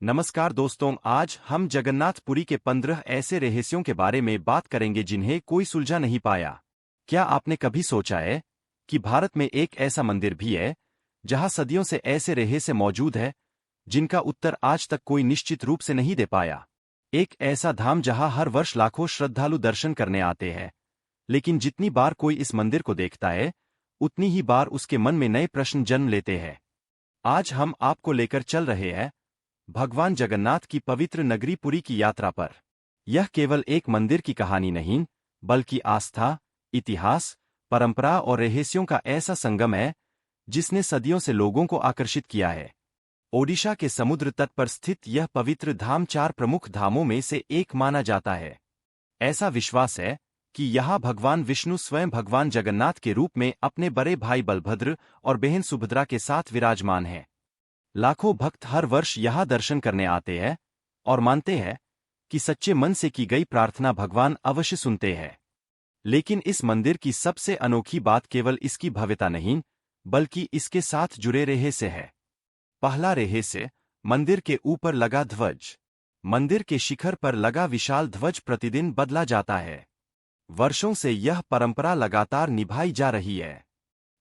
नमस्कार दोस्तों, आज हम जगन्नाथपुरी के 15 ऐसे रहस्यों के बारे में बात करेंगे जिन्हें कोई सुलझा नहीं पाया। क्या आपने कभी सोचा है कि भारत में एक ऐसा मंदिर भी है जहां सदियों से ऐसे रहस्य मौजूद है जिनका उत्तर आज तक कोई निश्चित रूप से नहीं दे पाया। एक ऐसा धाम जहां हर वर्ष लाखों श्रद्धालु दर्शन करने आते हैं, लेकिन जितनी बार कोई इस मंदिर को देखता है उतनी ही बार उसके मन में नए प्रश्न जन्म लेते हैं। आज हम आपको लेकर चल रहे हैं भगवान जगन्नाथ की पवित्र नगरी पुरी की यात्रा पर। यह केवल एक मंदिर की कहानी नहीं, बल्कि आस्था, इतिहास, परंपरा और रहस्यों का ऐसा संगम है जिसने सदियों से लोगों को आकर्षित किया है। ओडिशा के समुद्र तट पर स्थित यह पवित्र धाम 4 प्रमुख धामों में से एक माना जाता है। ऐसा विश्वास है कि यहाँ भगवान विष्णु स्वयं भगवान जगन्नाथ के रूप में अपने बड़े भाई बलभद्र और बहन सुभद्रा के साथ विराजमान हैं। लाखों भक्त हर वर्ष यहाँ दर्शन करने आते हैं और मानते हैं कि सच्चे मन से की गई प्रार्थना भगवान अवश्य सुनते हैं। लेकिन इस मंदिर की सबसे अनोखी बात केवल इसकी भव्यता नहीं, बल्कि इसके साथ जुड़े रहस्य है। पहला रहस्य, मंदिर के ऊपर लगा ध्वज। मंदिर के शिखर पर लगा विशाल ध्वज प्रतिदिन बदला जाता है। वर्षों से यह परंपरा लगातार निभाई जा रही है।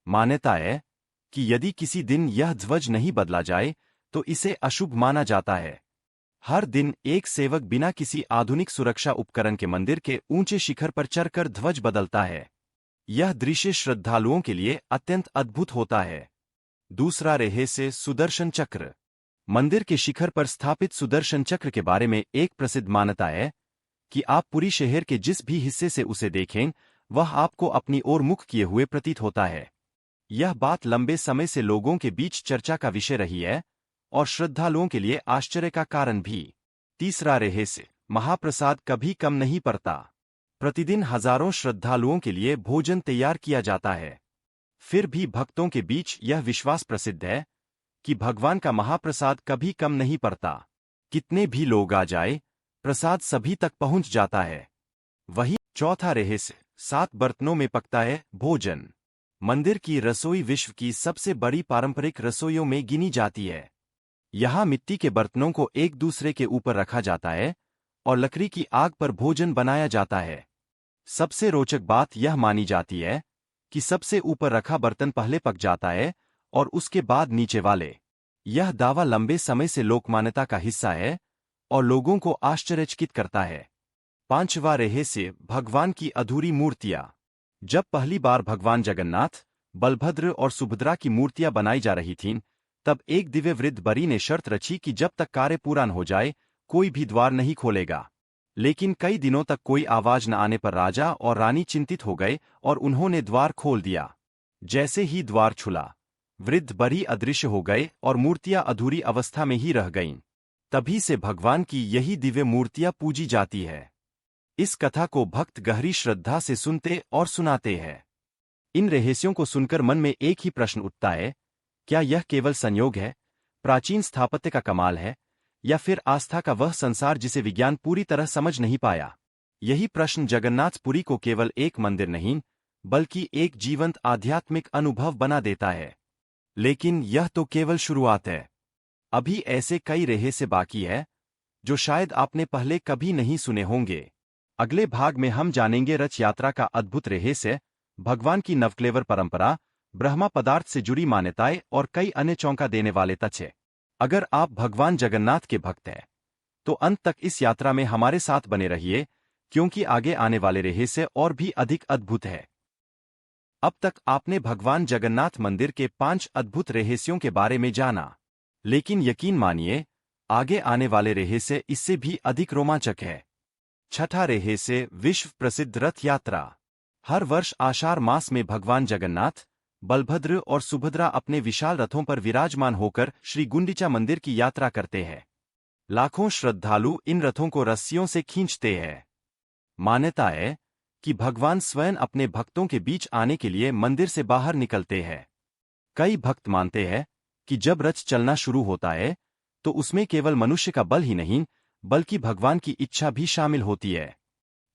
मान्यता है कि यदि किसी दिन यह ध्वज नहीं बदला जाए तो इसे अशुभ माना जाता है। हर दिन एक सेवक बिना किसी आधुनिक सुरक्षा उपकरण के मंदिर के ऊंचे शिखर पर चढ़कर ध्वज बदलता है। यह दृश्य श्रद्धालुओं के लिए अत्यंत अद्भुत होता है। दूसरा रहस्य, सुदर्शन चक्र। मंदिर के शिखर पर स्थापित सुदर्शन चक्र के बारे में एक प्रसिद्ध मान्यता है कि आप पुरी शहर के जिस भी हिस्से से उसे देखें, वह आपको अपनी ओर मुख किए हुए प्रतीत होता है। यह बात लंबे समय से लोगों के बीच चर्चा का विषय रही है और श्रद्धालुओं के लिए आश्चर्य का कारण भी। तीसरा रहस्य, महाप्रसाद कभी कम नहीं पड़ता। प्रतिदिन हजारों श्रद्धालुओं के लिए भोजन तैयार किया जाता है। फिर भी भक्तों के बीच यह विश्वास प्रसिद्ध है कि भगवान का महाप्रसाद कभी कम नहीं पड़ता। कितने भी लोग आ जाए, प्रसाद सभी तक पहुंच जाता है। वही चौथा रहस्य, 7 बर्तनों में पकता है भोजन। मंदिर की रसोई विश्व की सबसे बड़ी पारंपरिक रसोइयों में गिनी जाती है। यहाँ मिट्टी के बर्तनों को एक दूसरे के ऊपर रखा जाता है और लकड़ी की आग पर भोजन बनाया जाता है। सबसे रोचक बात यह मानी जाती है कि सबसे ऊपर रखा बर्तन पहले पक जाता है और उसके बाद नीचे वाले। यह दावा लंबे समय से लोकमान्यता का हिस्सा है और लोगों को आश्चर्यचकित करता है। पांचवा रहस्य, भगवान की अधूरी मूर्तियां। जब पहली बार भगवान जगन्नाथ, बलभद्र और सुभद्रा की मूर्तियां बनाई जा रही थीं, तब एक दिव्य वृद्ध बरी ने शर्त रची कि जब तक कार्य पूरा न हो जाए कोई भी द्वार नहीं खोलेगा। लेकिन कई दिनों तक कोई आवाज न आने पर राजा और रानी चिंतित हो गए और उन्होंने द्वार खोल दिया। जैसे ही द्वार खुला, वृद्ध बरी अदृश्य हो गए और मूर्तियां अधूरी अवस्था में ही रह गईं। तभी से भगवान की यही दिव्य मूर्तियां पूजी जाती है। इस कथा को भक्त गहरी श्रद्धा से सुनते और सुनाते हैं। इन रहस्यों को सुनकर मन में एक ही प्रश्न उठता है, क्या यह केवल संयोग है, प्राचीन स्थापत्य का कमाल है, या फिर आस्था का वह संसार जिसे विज्ञान पूरी तरह समझ नहीं पाया? यही प्रश्न जगन्नाथपुरी को केवल एक मंदिर नहीं, बल्कि एक जीवंत आध्यात्मिक अनुभव बना देता है। लेकिन यह तो केवल शुरुआत है। अभी ऐसे कई रहस्य बाकी है जो शायद आपने पहले कभी नहीं सुने होंगे। अगले भाग में हम जानेंगे रथ यात्रा का अद्भुत रहस्य, भगवान की नवक्लेवर परंपरा, ब्रह्मा पदार्थ से जुड़ी मान्यताएं और कई अन्य चौंका देने वाले तथ्य। अगर आप भगवान जगन्नाथ के भक्त हैं तो अंत तक इस यात्रा में हमारे साथ बने रहिए, क्योंकि आगे आने वाले रहस्य और भी अधिक अद्भुत है। अब तक आपने भगवान जगन्नाथ मंदिर के 5 अद्भुत रहस्यों के बारे में जाना, लेकिन यकीन मानिए आगे आने वाले रहस्य इससे भी अधिक रोमांचक है। छठा रहस्य, विश्व प्रसिद्ध रथ यात्रा। हर वर्ष आषाढ़ मास में भगवान जगन्नाथ, बलभद्र और सुभद्रा अपने विशाल रथों पर विराजमान होकर श्री गुंडिचा मंदिर की यात्रा करते हैं। लाखों श्रद्धालु इन रथों को रस्सियों से खींचते हैं। मान्यता है कि भगवान स्वयं अपने भक्तों के बीच आने के लिए मंदिर से बाहर निकलते हैं। कई भक्त मानते हैं कि जब रथ चलना शुरू होता है तो उसमें केवल मनुष्य का बल ही नहीं, बल्कि भगवान की इच्छा भी शामिल होती है।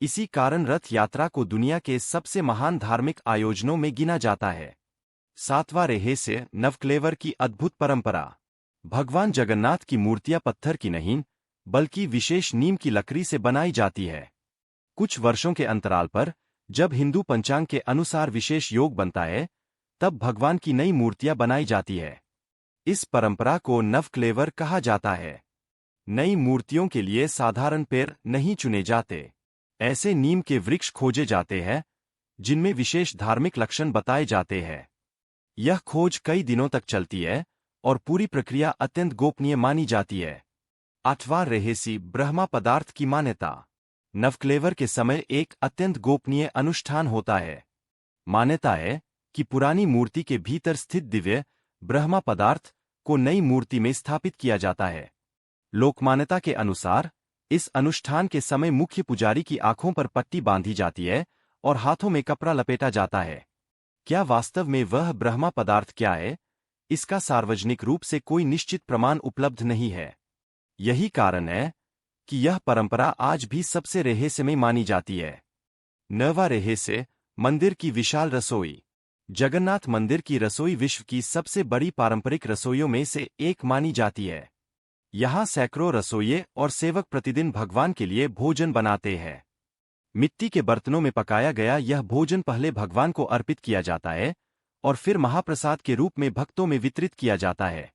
इसी कारण रथ यात्रा को दुनिया के सबसे महान धार्मिक आयोजनों में गिना जाता है। 7वां रहस्य, नवक्लेवर की अद्भुत परंपरा। भगवान जगन्नाथ की मूर्तियां पत्थर की नहीं, बल्कि विशेष नीम की लकड़ी से बनाई जाती है। कुछ वर्षों के अंतराल पर, जब हिंदू पंचांग के अनुसार विशेष योग बनता है, तब भगवान की नई मूर्तियां बनाई जाती है। इस परंपरा को नवक्लेवर कहा जाता है। नई मूर्तियों के लिए साधारण पेड़ नहीं चुने जाते। ऐसे नीम के वृक्ष खोजे जाते हैं जिनमें विशेष धार्मिक लक्षण बताए जाते हैं। यह खोज कई दिनों तक चलती है और पूरी प्रक्रिया अत्यंत गोपनीय मानी जाती है। 8वां रहस्य, ब्रह्मा पदार्थ की मान्यता। नवक्लेवर के समय एक अत्यंत गोपनीय अनुष्ठान होता है। मान्यता है कि पुरानी मूर्ति के भीतर स्थित दिव्य ब्रह्मा पदार्थ को नई मूर्ति में स्थापित किया जाता है। लोकमान्यता के अनुसार इस अनुष्ठान के समय मुख्य पुजारी की आंखों पर पट्टी बांधी जाती है और हाथों में कपड़ा लपेटा जाता है। क्या वास्तव में वह ब्रह्मा पदार्थ क्या है, इसका सार्वजनिक रूप से कोई निश्चित प्रमाण उपलब्ध नहीं है। यही कारण है कि यह परंपरा आज भी सबसे रहस्यमय मानी जाती है। 9वां रहस्य, मंदिर की विशाल रसोई। जगन्नाथ मंदिर की रसोई विश्व की सबसे बड़ी पारंपरिक रसोइयों में से एक मानी जाती है। यहाँ सैकड़ों रसोइये और सेवक प्रतिदिन भगवान के लिए भोजन बनाते हैं। मिट्टी के बर्तनों में पकाया गया यह भोजन पहले भगवान को अर्पित किया जाता है और फिर महाप्रसाद के रूप में भक्तों में वितरित किया जाता है।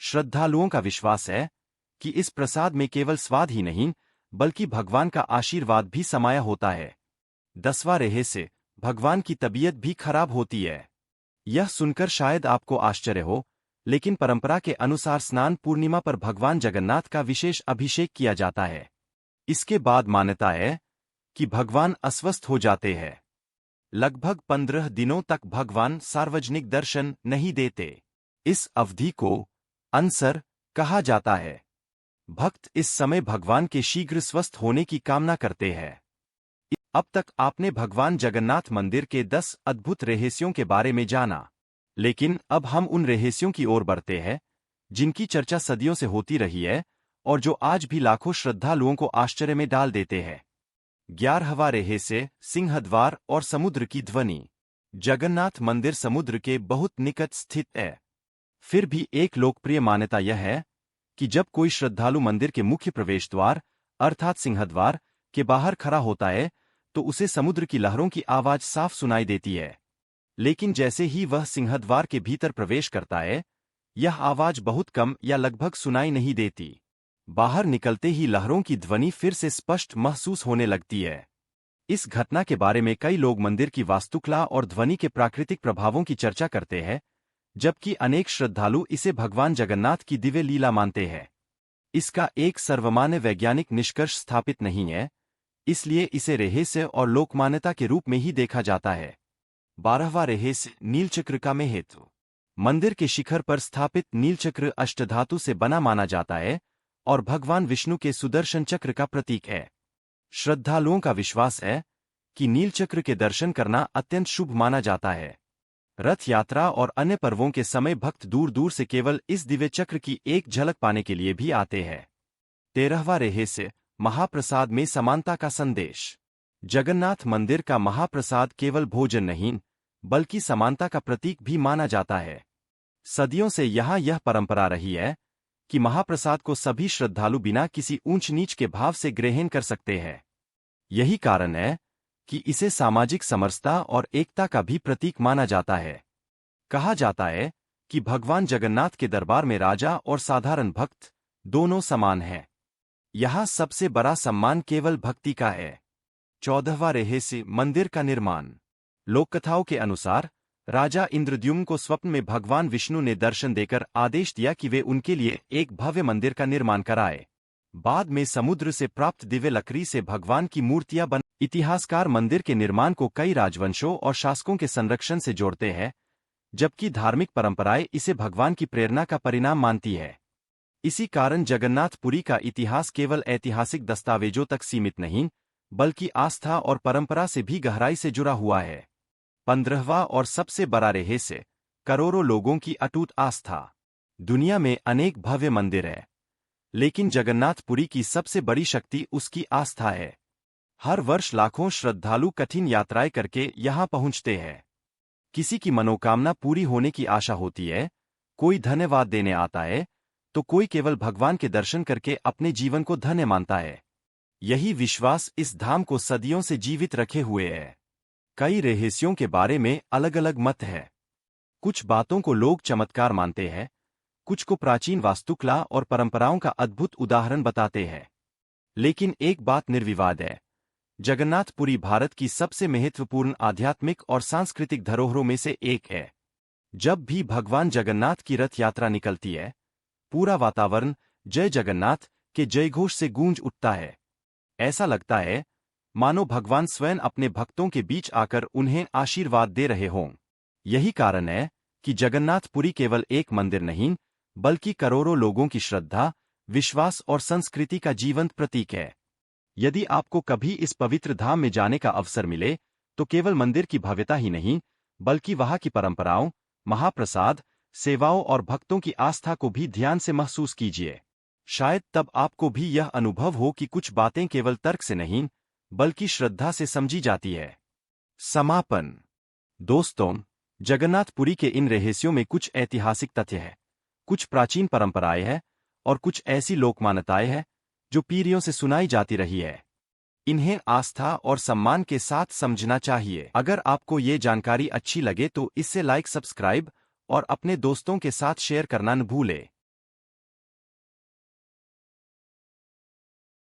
श्रद्धालुओं का विश्वास है कि इस प्रसाद में केवल स्वाद ही नहीं, बल्कि भगवान का आशीर्वाद भी समाया होता है। 10वां रहस्य, भगवान की तबीयत भी खराब होती है। यह सुनकर शायद आपको आश्चर्य हो, लेकिन परंपरा के अनुसार स्नान पूर्णिमा पर भगवान जगन्नाथ का विशेष अभिषेक किया जाता है। इसके बाद मान्यता है कि भगवान अस्वस्थ हो जाते हैं। लगभग 15 दिनों तक भगवान सार्वजनिक दर्शन नहीं देते। इस अवधि को अनसर कहा जाता है। भक्त इस समय भगवान के शीघ्र स्वस्थ होने की कामना करते हैं। अब तक आपने भगवान जगन्नाथ मंदिर के 10 अद्भुत रहस्यों के बारे में जाना, लेकिन अब हम उन रहस्यों की ओर बढ़ते हैं जिनकी चर्चा सदियों से होती रही है और जो आज भी लाखों श्रद्धालुओं को आश्चर्य में डाल देते हैं। 11वां रहस्य, सिंहद्वार और समुद्र की ध्वनि। जगन्नाथ मंदिर समुद्र के बहुत निकट स्थित है। फिर भी एक लोकप्रिय मान्यता यह है कि जब कोई श्रद्धालु मंदिर के मुख्य प्रवेश द्वार अर्थात सिंहद्वार के बाहर खड़ा होता है तो उसे समुद्र की लहरों की आवाज साफ सुनाई देती है। लेकिन जैसे ही वह सिंहद्वार के भीतर प्रवेश करता है, यह आवाज बहुत कम या लगभग सुनाई नहीं देती। बाहर निकलते ही लहरों की ध्वनि फिर से स्पष्ट महसूस होने लगती है। इस घटना के बारे में कई लोग मंदिर की वास्तुकला और ध्वनि के प्राकृतिक प्रभावों की चर्चा करते हैं, जबकि अनेक श्रद्धालु इसे भगवान जगन्नाथ की दिव्य लीला मानते हैं। इसका एक सर्वमान्य वैज्ञानिक निष्कर्ष स्थापित नहीं है, इसलिए इसे रहस्य और लोकमान्यता के रूप में ही देखा जाता है। 12वां रहस्य, नीलचक्र का महत्व। मंदिर के शिखर पर स्थापित नीलचक्र अष्टधातु से बना माना जाता है और भगवान विष्णु के सुदर्शन चक्र का प्रतीक है। श्रद्धालुओं का विश्वास है कि नीलचक्र के दर्शन करना अत्यंत शुभ माना जाता है। रथ यात्रा और अन्य पर्वों के समय भक्त दूर दूर से केवल इस दिव्य चक्र की एक झलक पाने के लिए भी आते हैं। 13वां रहस्य, महाप्रसाद में समानता का संदेश। जगन्नाथ मंदिर का महाप्रसाद केवल भोजन नहीं, बल्कि समानता का प्रतीक भी माना जाता है। सदियों से यहाँ यह परंपरा रही है कि महाप्रसाद को सभी श्रद्धालु बिना किसी ऊंच नीच के भाव से ग्रहण कर सकते हैं। यही कारण है कि इसे सामाजिक समरसता और एकता का भी प्रतीक माना जाता है। कहा जाता है कि भगवान जगन्नाथ के दरबार में राजा और साधारण भक्त दोनों समान हैं। यहाँ सबसे बड़ा सम्मान केवल भक्ति का है। 14वां रहस्य, मंदिर का निर्माण। लोककथाओं के अनुसार राजा इंद्रद्युम्न को स्वप्न में भगवान विष्णु ने दर्शन देकर आदेश दिया कि वे उनके लिए एक भव्य मंदिर का निर्माण कराए। बाद में समुद्र से प्राप्त दिव्य लकड़ी से भगवान की मूर्तियां बन। इतिहासकार मंदिर के निर्माण को कई राजवंशों और शासकों के संरक्षण से जोड़ते हैं, जबकि धार्मिक परंपराएं इसे भगवान की प्रेरणा का परिणाम मानती है। इसी कारण जगन्नाथपुरी का इतिहास केवल ऐतिहासिक दस्तावेजों तक सीमित नहीं, बल्कि आस्था और परंपरा से भी गहराई से जुड़ा हुआ है। 15वां और सबसे बड़ा रहस्य, करोड़ों लोगों की अटूट आस्था। दुनिया में अनेक भव्य मंदिर हैं, लेकिन जगन्नाथपुरी की सबसे बड़ी शक्ति उसकी आस्था है। हर वर्ष लाखों श्रद्धालु कठिन यात्राएं करके यहां पहुंचते हैं। किसी की मनोकामना पूरी होने की आशा होती है, कोई धन्यवाद देने आता है, तो कोई केवल भगवान के दर्शन करके अपने जीवन को धन्य मानता है। यही विश्वास इस धाम को सदियों से जीवित रखे हुए है। कई रहस्यों के बारे में अलग अलग मत है। कुछ बातों को लोग चमत्कार मानते हैं, कुछ को प्राचीन वास्तुकला और परंपराओं का अद्भुत उदाहरण बताते हैं। लेकिन एक बात निर्विवाद है, जगन्नाथपुरी भारत की सबसे महत्वपूर्ण आध्यात्मिक और सांस्कृतिक धरोहरों में से एक है। जब भी भगवान जगन्नाथ की रथ यात्रा निकलती है, पूरा वातावरण जय जगन्नाथ के जयघोष से गूंज उठता है। ऐसा लगता है मानो भगवान स्वयं अपने भक्तों के बीच आकर उन्हें आशीर्वाद दे रहे हों। यही कारण है कि जगन्नाथपुरी केवल एक मंदिर नहीं, बल्कि करोड़ों लोगों की श्रद्धा, विश्वास और संस्कृति का जीवंत प्रतीक है। यदि आपको कभी इस पवित्र धाम में जाने का अवसर मिले, तो केवल मंदिर की भव्यता ही नहीं, बल्कि वहां की परंपराओं, महाप्रसाद, सेवाओं और भक्तों की आस्था को भी ध्यान से महसूस कीजिए। शायद तब आपको भी यह अनुभव हो कि कुछ बातें केवल तर्क से नहीं, बल्कि श्रद्धा से समझी जाती है। समापन। दोस्तों, जगन्नाथपुरी के इन रहस्यों में कुछ ऐतिहासिक तथ्य हैं, कुछ प्राचीन परंपराएं हैं और कुछ ऐसी लोकमान्यताएं हैं जो पीढ़ियों से सुनाई जाती रही है। इन्हें आस्था और सम्मान के साथ समझना चाहिए। अगर आपको ये जानकारी अच्छी लगे तो इसे लाइक, सब्सक्राइब और अपने दोस्तों के साथ शेयर करना न भूलें।